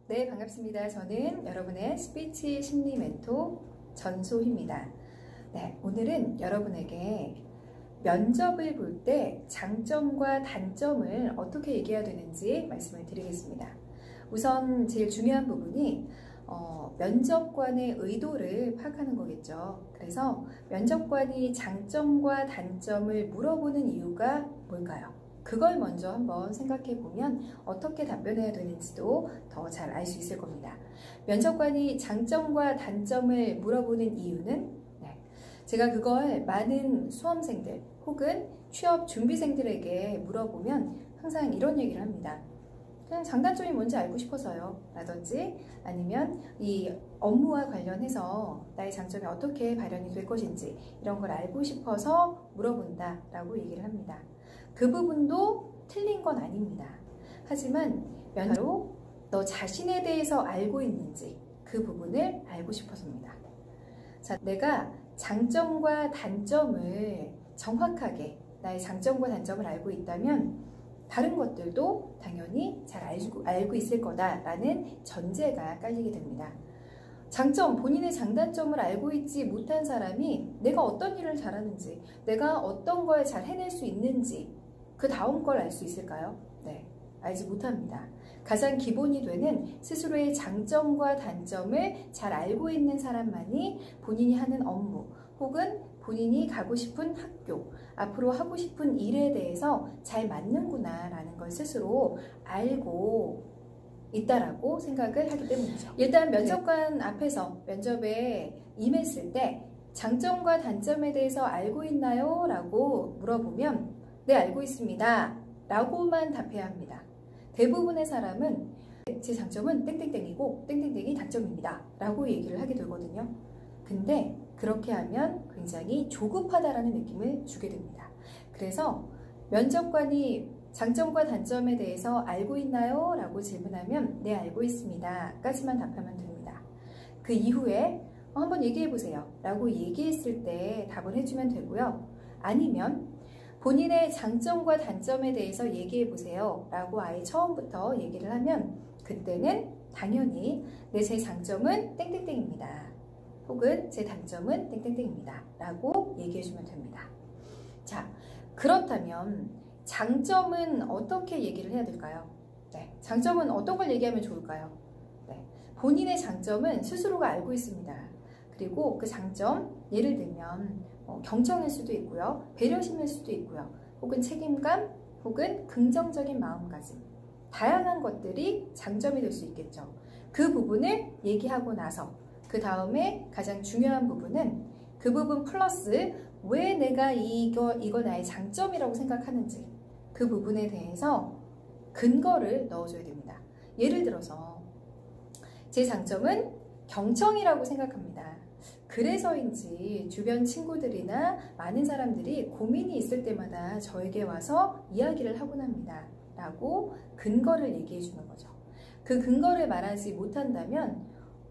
네, 반갑습니다. 저는 여러분의 스피치 심리 멘토 전소희입니다. 네, 오늘은 여러분에게 면접을 볼 때 장점과 단점을 어떻게 얘기해야 되는지 말씀을 드리겠습니다. 우선 제일 중요한 부분이 면접관의 의도를 파악하는 거겠죠. 그래서 면접관이 장점과 단점을 물어보는 이유가 뭘까요? 그걸 먼저 한번 생각해 보면 어떻게 답변해야 되는지도 더 잘 알 수 있을 겁니다. 면접관이 장점과 단점을 물어보는 이유는 제가 그걸 많은 수험생들 혹은 취업 준비생들에게 물어보면 항상 이런 얘기를 합니다. 그냥 장단점이 뭔지 알고 싶어서요 라든지 아니면 이 업무와 관련해서 나의 장점이 어떻게 발현이 될 것인지 이런 걸 알고 싶어서 물어본다 라고 얘기를 합니다. 그 부분도 틀린 건 아닙니다. 하지만 바로 너 자신에 대해서 알고 있는지 그 부분을 알고 싶어서입니다. 자, 내가 장점과 단점을 정확하게 나의 장점과 단점을 알고 있다면 다른 것들도 당연히 잘 알고 있을 거다라는 전제가 깔리게 됩니다. 장점, 본인의 장단점을 알고 있지 못한 사람이 내가 어떤 일을 잘하는지, 내가 어떤 걸 잘 해낼 수 있는지 그 다음 걸 알 수 있을까요? 네, 알지 못합니다. 가장 기본이 되는 스스로의 장점과 단점을 잘 알고 있는 사람만이 본인이 하는 업무 혹은 본인이 가고 싶은 학교, 앞으로 하고 싶은 일에 대해서 잘 맞는구나 라는 걸 스스로 알고 있다라고 생각을 하기 때문이죠. 일단 면접관 앞에서 면접에 임했을 때 장점과 단점에 대해서 알고 있나요? 라고 물어보면 네, 알고 있습니다 라고만 답해야 합니다. 대부분의 사람은 제 장점은 땡땡땡이고 땡땡땡이 단점입니다 라고 얘기를 하게 되거든요. 근데 그렇게 하면 굉장히 조급하다라는 느낌을 주게 됩니다. 그래서 면접관이 장점과 단점에 대해서 알고 있나요? 라고 질문하면 네, 알고 있습니다 까지만 답하면 됩니다. 그 이후에 한번 얘기해 보세요 라고 얘기했을 때 답을 해주면 되고요. 아니면 본인의 장점과 단점에 대해서 얘기해 보세요 라고 아예 처음부터 얘기를 하면 그때는 당연히 네, 제 장점은 땡땡땡입니다 혹은 제 단점은 땡땡땡입니다 라고 얘기해 주면 됩니다. 자, 그렇다면 장점은 어떻게 얘기를 해야 될까요? 네, 장점은 어떤 걸 얘기하면 좋을까요? 네, 본인의 장점은 스스로가 알고 있습니다. 그리고 그 장점, 예를 들면 경청일 수도 있고요, 배려심일 수도 있고요, 혹은 책임감, 혹은 긍정적인 마음가짐, 다양한 것들이 장점이 될 수 있겠죠. 그 부분을 얘기하고 나서 그 다음에 가장 중요한 부분은 그 부분 플러스 왜 내가 이거 나의 장점이라고 생각하는지 그 부분에 대해서 근거를 넣어줘야 됩니다. 예를 들어서 제 장점은 경청이라고 생각합니다. 그래서인지 주변 친구들이나 많은 사람들이 고민이 있을 때마다 저에게 와서 이야기를 하곤 합니다 라고 근거를 얘기해 주는 거죠. 그 근거를 말하지 못한다면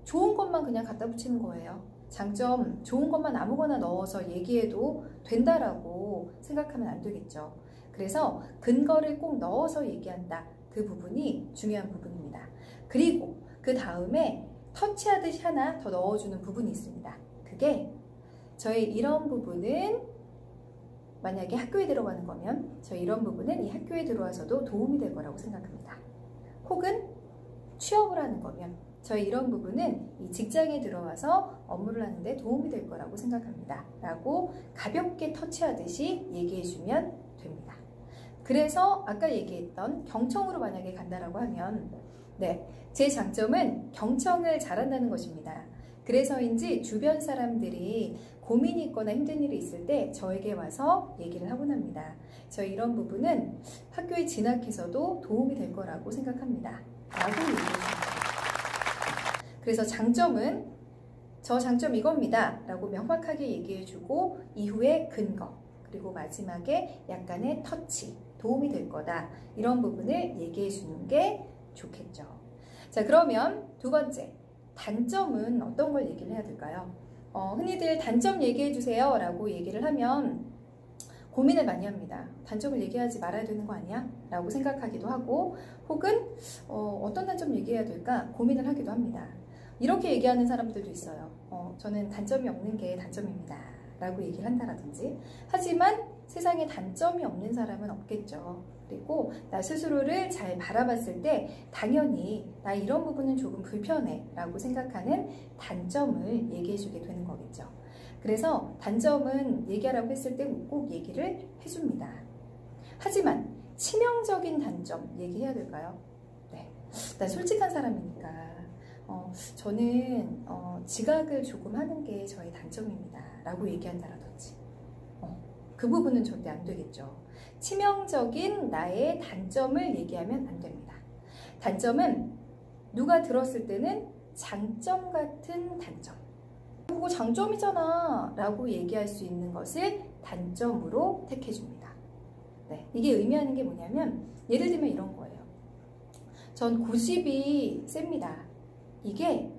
좋은 것만 그냥 갖다 붙이는 거예요. 장점, 좋은 것만 아무거나 넣어서 얘기해도 된다라고 생각하면 안 되겠죠. 그래서 근거를 꼭 넣어서 얘기한다. 그 부분이 중요한 부분입니다. 그리고 그 다음에 터치하듯이 하나 더 넣어주는 부분이 있습니다. 그게 저희 이런 부분은 만약에 학교에 들어가는 거면 저희 이런 부분은 이 학교에 들어와서도 도움이 될 거라고 생각합니다. 혹은 취업을 하는 거면 저희 이런 부분은 이 직장에 들어와서 업무를 하는데 도움이 될 거라고 생각합니다 라고 가볍게 터치하듯이 얘기해주면 됩니다. 그래서 아까 얘기했던 경청으로 만약에 간다라고 하면 네, 제 장점은 경청을 잘한다는 것입니다. 그래서인지 주변 사람들이 고민이 있거나 힘든 일이 있을 때 저에게 와서 얘기를 하곤 합니다. 저희 이런 부분은 학교에 진학해서도 도움이 될 거라고 생각합니다 라고 얘기해줍니다. 그래서 장점은 저 장점 이겁니다 라고 명확하게 얘기해주고 이후에 근거 그리고 마지막에 약간의 터치 도움이 될 거다 이런 부분을 얘기해주는 게 좋겠죠. 자, 그러면 두 번째 단점은 어떤 걸 얘기를 해야 될까요? 흔히들 단점 얘기해주세요 라고 얘기를 하면 고민을 많이 합니다. 단점을 얘기하지 말아야 되는 거 아니야? 라고 생각하기도 하고, 혹은 어떤 단점 얘기해야 될까 고민을 하기도 합니다. 이렇게 얘기하는 사람들도 있어요. 저는 단점이 없는 게 단점입니다 라고 얘기를 한다라든지. 하지만 세상에 단점이 없는 사람은 없겠죠. 그리고 나 스스로를 잘 바라봤을 때 당연히 나 이런 부분은 조금 불편해 라고 생각하는 단점을 얘기해 주게 되는 거겠죠. 그래서 단점은 얘기하라고 했을 때 꼭 얘기를 해줍니다. 하지만 치명적인 단점 얘기해야 될까요? 네, 난 솔직한 사람이니까 저는 지각을 조금 하는 게 저의 단점입니다 라고 얘기한다라든지 그 부분은 절대 안 되겠죠. 치명적인 나의 단점을 얘기하면 안 됩니다. 단점은 누가 들었을 때는 장점 같은 단점, 그거 장점이잖아 라고 얘기할 수 있는 것을 단점으로 택해줍니다. 네, 이게 의미하는 게 뭐냐면 예를 들면 이런 거예요. 전 고집이 셉니다. 이게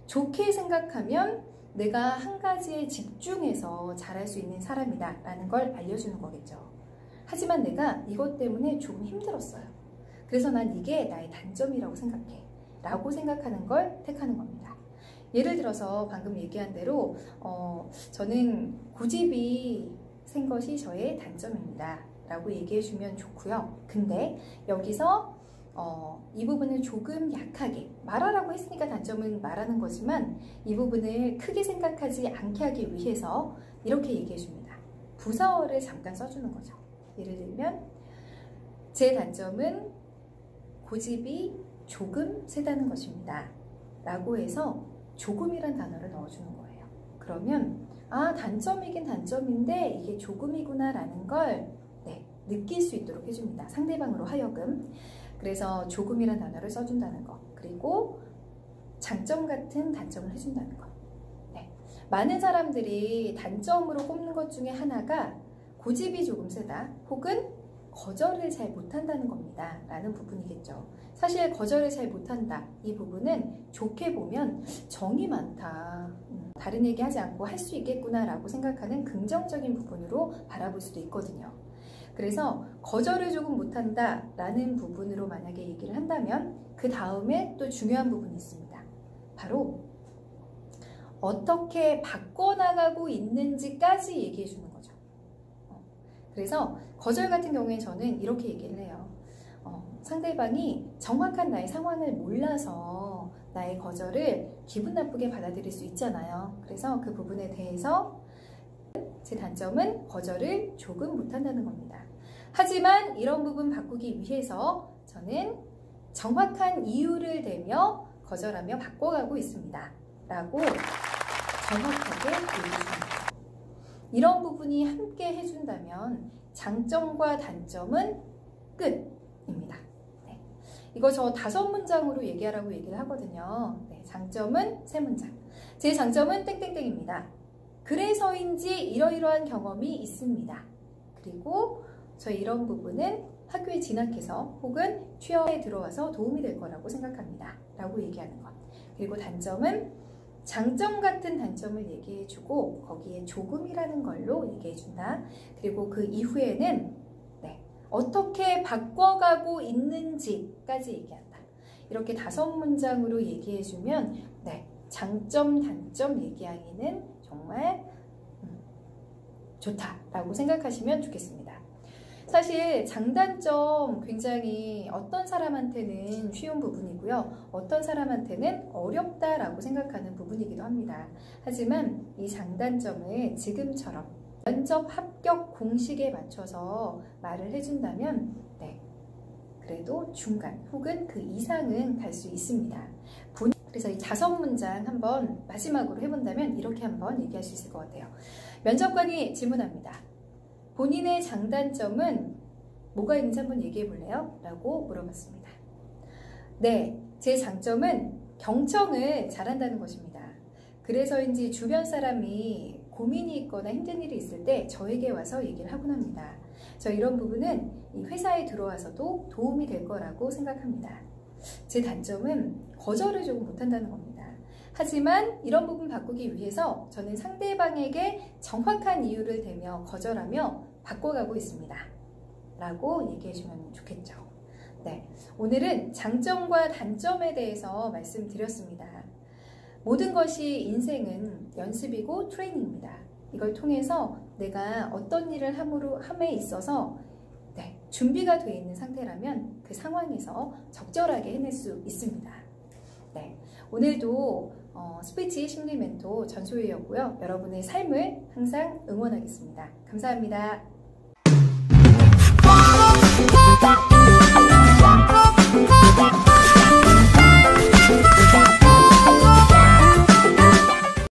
좋게 생각하면 내가 한 가지에 집중해서 잘할 수 있는 사람이다 라는 걸 알려주는 거겠죠. 하지만 내가 이것 때문에 조금 힘들었어요. 그래서 난 이게 나의 단점이라고 생각해 라고 생각하는 걸 택하는 겁니다. 예를 들어서 방금 얘기한 대로 저는 고집이 센 것이 저의 단점입니다 라고 얘기해 주면 좋고요. 근데 여기서 이 부분을 조금 약하게 말하라고 했으니까 단점은 말하는 거지만 이 부분을 크게 생각하지 않게 하기 위해서 이렇게 얘기해 줍니다. 부사어를 잠깐 써주는 거죠. 예를 들면 제 단점은 고집이 조금 세다는 것입니다 라고 해서 조금이란 단어를 넣어주는 거예요. 그러면 단점이긴 단점인데 이게 조금이구나 라는 걸 느낄 수 있도록 해줍니다. 상대방으로 하여금. 그래서 조금이란 단어를 써준다는 거, 그리고 장점 같은 단점을 해준다는 거. 네. 많은 사람들이 단점으로 꼽는 것 중에 하나가 고집이 조금 세다, 혹은 거절을 잘 못한다는 겁니다 라는 부분이겠죠. 사실 거절을 잘 못한다, 이 부분은 좋게 보면 정이 많다, 다른 얘기 하지 않고 할 수 있겠구나 라고 생각하는 긍정적인 부분으로 바라볼 수도 있거든요. 그래서 거절을 조금 못한다 라는 부분으로 만약에 얘기를 한다면 그 다음에 또 중요한 부분이 있습니다. 바로 어떻게 바꿔나가고 있는지까지 얘기해 주는 거죠. 그래서 거절 같은 경우에 저는 이렇게 얘기를 해요. 상대방이 정확한 나의 상황을 몰라서 나의 거절을 기분 나쁘게 받아들일 수 있잖아요. 그래서 그 부분에 대해서 제 단점은 거절을 조금 못한다는 겁니다. 하지만 이런 부분 바꾸기 위해서 저는 정확한 이유를 대며 거절하며 바꿔가고 있습니다 라고 정확하게 얘기해줍니다. 이런 부분이 함께 해준다면 장점과 단점은 끝입니다. 네. 이거 저 5문장으로 얘기하라고 얘기를 하거든요. 네, 장점은 3문장. 제 장점은 땡땡땡입니다. 그래서인지 이러이러한 경험이 있습니다. 그리고 저 이런 부분은 학교에 진학해서 혹은 취업에 들어와서 도움이 될 거라고 생각합니다 라고 얘기하는 것. 그리고 단점은 장점 같은 단점을 얘기해주고 거기에 조금이라는 걸로 얘기해준다. 그리고 그 이후에는 어떻게 바꿔가고 있는지까지 얘기한다. 이렇게 5문장으로 얘기해주면 장점, 단점 얘기하기는 정말 좋다라고 생각하시면 좋겠습니다. 사실 장단점 굉장히 어떤 사람한테는 쉬운 부분이고요. 어떤 사람한테는 어렵다라고 생각하는 부분이기도 합니다. 하지만 이 장단점을 지금처럼 면접 합격 공식에 맞춰서 말을 해준다면 그래도 중간 혹은 그 이상은 갈 수 있습니다. 그래서 이 5문장 한번 마지막으로 해본다면 이렇게 한번 얘기할 수 있을 것 같아요. 면접관이 질문합니다. 본인의 장단점은 뭐가 있는지 한번 얘기해 볼래요? 라고 물어봤습니다. 네, 제 장점은 경청을 잘한다는 것입니다. 그래서인지 주변 사람이 고민이 있거나 힘든 일이 있을 때 저에게 와서 얘기를 하곤 합니다. 저 이런 부분은 이 회사에 들어와서도 도움이 될 거라고 생각합니다. 제 단점은 거절을 조금 못한다는 겁니다. 하지만 이런 부분 바꾸기 위해서 저는 상대방에게 정확한 이유를 대며 거절하며 바꿔가고 있습니다. 라고 얘기해주면 좋겠죠. 네, 오늘은 장점과 단점에 대해서 말씀드렸습니다. 모든 것이 인생은 연습이고 트레이닝입니다. 이걸 통해서 내가 어떤 일을 함에 있어서 준비가 되어 있는 상태라면 그 상황에서 적절하게 해낼 수 있습니다. 네, 오늘도 스피치 심리 멘토 전소희였고요. 여러분의 삶을 항상 응원하겠습니다. 감사합니다.